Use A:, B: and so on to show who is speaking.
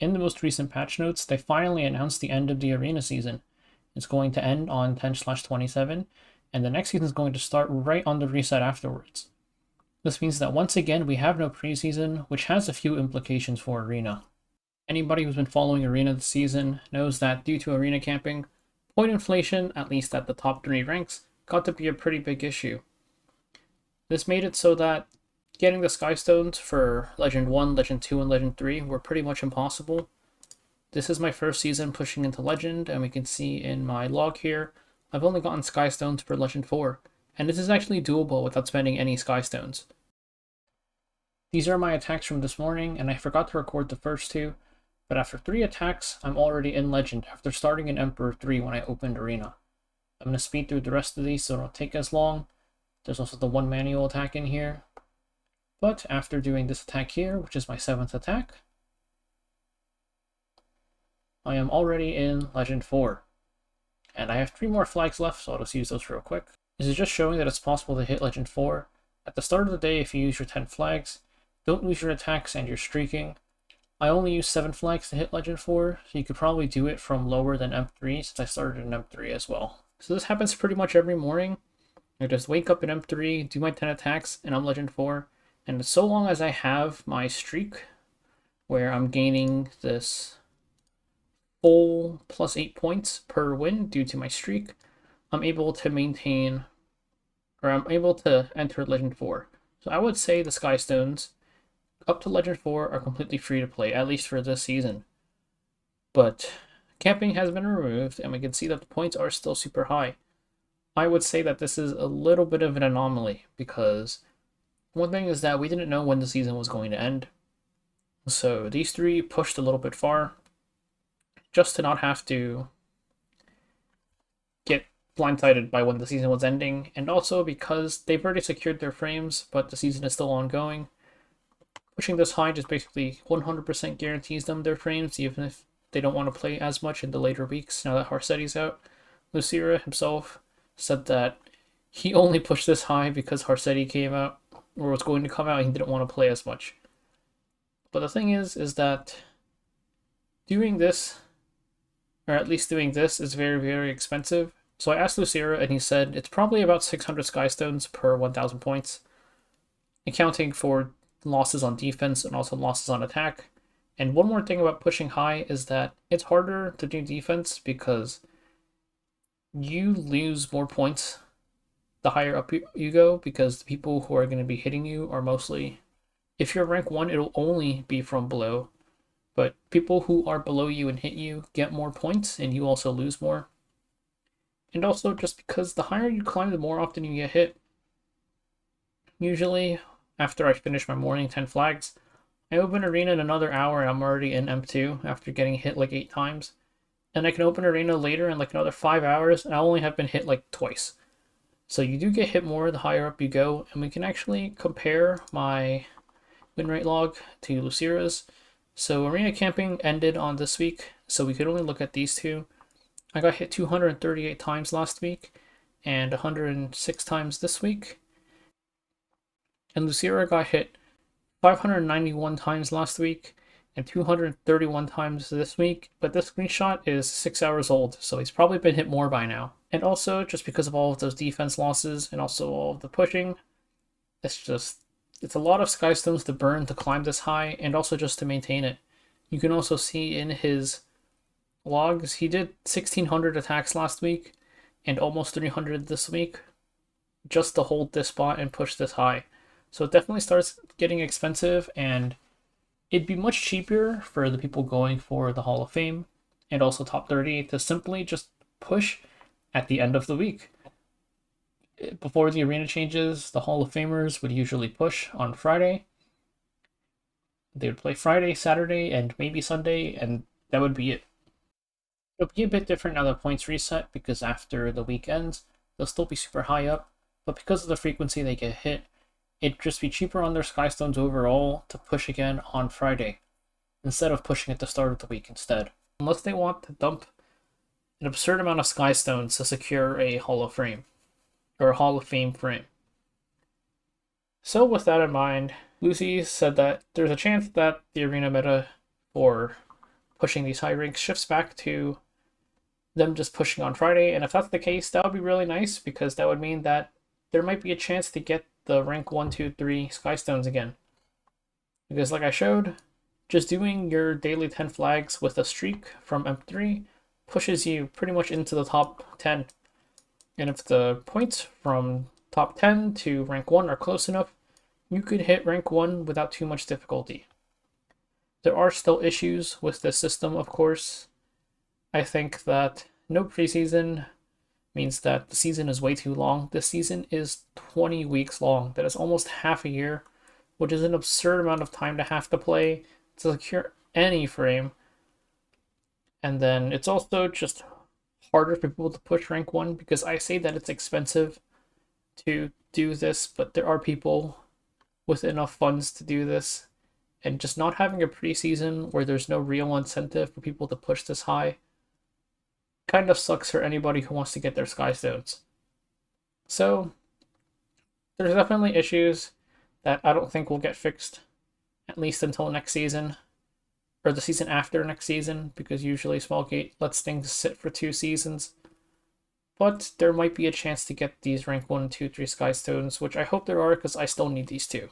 A: in the most recent patch notes, they finally announced the end of the arena season. It's going to end on 10/27, and the next season is going to start right on the reset afterwards. This means that once again, we have no preseason, which has a few implications for arena. Anybody who's been following arena this season knows that due to arena camping, point inflation, at least at the top 3 ranks, got to be a pretty big issue. This made it so that getting the Skystones for Legend 1, Legend 2, and Legend 3 were pretty much impossible. This is my first season pushing into Legend, and we can see in my log here, I've only gotten Skystones for Legend 4, and this is actually doable without spending any Skystones. These are my attacks from this morning, and I forgot to record the first 2, but after 3 attacks, I'm already in Legend after starting in Emperor 3 when I opened Arena. I'm going to speed through the rest of these so it won't take as long. There's also the 1 manual attack in here. But after doing this attack here, which is my 7th attack, I am already in Legend 4. And I have 3 more flags left, so I'll just use those real quick. This is just showing that it's possible to hit Legend 4. At the start of the day, if you use your 10 flags, don't lose your attacks and you're streaking. I only use 7 flags to hit Legend 4, so you could probably do it from lower than M3 since I started in M3 as well. So this happens pretty much every morning. I just wake up in M3, do my 10 attacks, and I'm Legend 4. And so long as I have my streak, where I'm gaining this full plus 8 points per win due to my streak, I'm able to maintain, or I'm able to enter Legend 4. So I would say the Skystones up to Legend 4 are completely free to play, at least for this season. But camping has been removed, and we can see that the points are still super high. I would say that this is a little bit of an anomaly, because one thing is that we didn't know when the season was going to end. So these 3 pushed a little bit far, just to not have to get blindsided by when the season was ending, and also because they've already secured their frames, but the season is still ongoing. Pushing this high just basically 100% guarantees them their frames, even if they don't want to play as much in the later weeks now that Harsetti's out. Lucira himself said that he only pushed this high because Harsetti came out, or was going to come out, and he didn't want to play as much. But the thing is that doing this, or at least doing this, is very, very expensive. So I asked Lucira, and he said it's probably about 600 Skystones per 1,000 points, accounting for losses on defense and also losses on attack. And one more thing about pushing high is that it's harder to do defense because you lose more points the higher up you go, because the people who are going to be hitting you are mostly, if you're rank 1, it'll only be from below. But people who are below you and hit you get more points, and you also lose more. And also just because the higher you climb, the more often you get hit. Usually, after I finish my morning 10 flags, I open Arena in another hour and I'm already in M2 after getting hit like 8 times. And I can open Arena later in like another 5 hours, and I only have been hit like twice. So you do get hit more the higher up you go, and we can actually compare my win rate log to Lucira's. So arena camping ended on this week, so we could only look at these 2. I got hit 238 times last week, and 106 times this week. And Lucira got hit 591 times last week, and 231 times this week, but this screenshot is 6 hours old, so he's probably been hit more by now. And also, just because of all of those defense losses, and also all of the pushing, it's a lot of Skystones to burn to climb this high, and also just to maintain it. You can also see in his logs, he did 1,600 attacks last week, and almost 300 this week, just to hold this spot and push this high. So it definitely starts getting expensive, and it'd be much cheaper for the people going for the Hall of Fame, and also top 30, to simply just push at the end of the week. Before the arena changes, the Hall of Famers would usually push on Friday. They would play Friday, Saturday, and maybe Sunday, and that would be it. It'll be a bit different now that points reset, because after the week ends, they'll still be super high up, but because of the frequency they get hit, it'd just be cheaper on their Skystones overall to push again on Friday, instead of pushing at the start of the week instead. Unless they want to dump an absurd amount of Skystones to secure a Hall of Fame, or a Hall of Fame frame. So with that in mind, Lucy said that there's a chance that the arena meta for pushing these high ranks shifts back to them just pushing on Friday. And if that's the case, that would be really nice because that would mean that there might be a chance to get the rank 1, 2, 3 Skystones again. Because like I showed, just doing your daily 10 flags with a streak from MP3 pushes you pretty much into the top 10. And if the points from top 10 to rank 1 are close enough, you could hit rank 1 without too much difficulty. There are still issues with this system, of course. I think that no preseason means that the season is way too long. This season is 20 weeks long. That is almost half a year, which is an absurd amount of time to have to play to secure any frame. And then it's also just harder for people to push rank 1 because I say that it's expensive to do this, but there are people with enough funds to do this. And just not having a preseason where there's no real incentive for people to push this high kind of sucks for anybody who wants to get their Skystones. So there's definitely issues that I don't think will get fixed, at least until next season, or the season after next season, because usually Smallgate lets things sit for 2 seasons. But there might be a chance to get these rank 1, 2, 3 Skystones, which I hope there are because I still need these 2.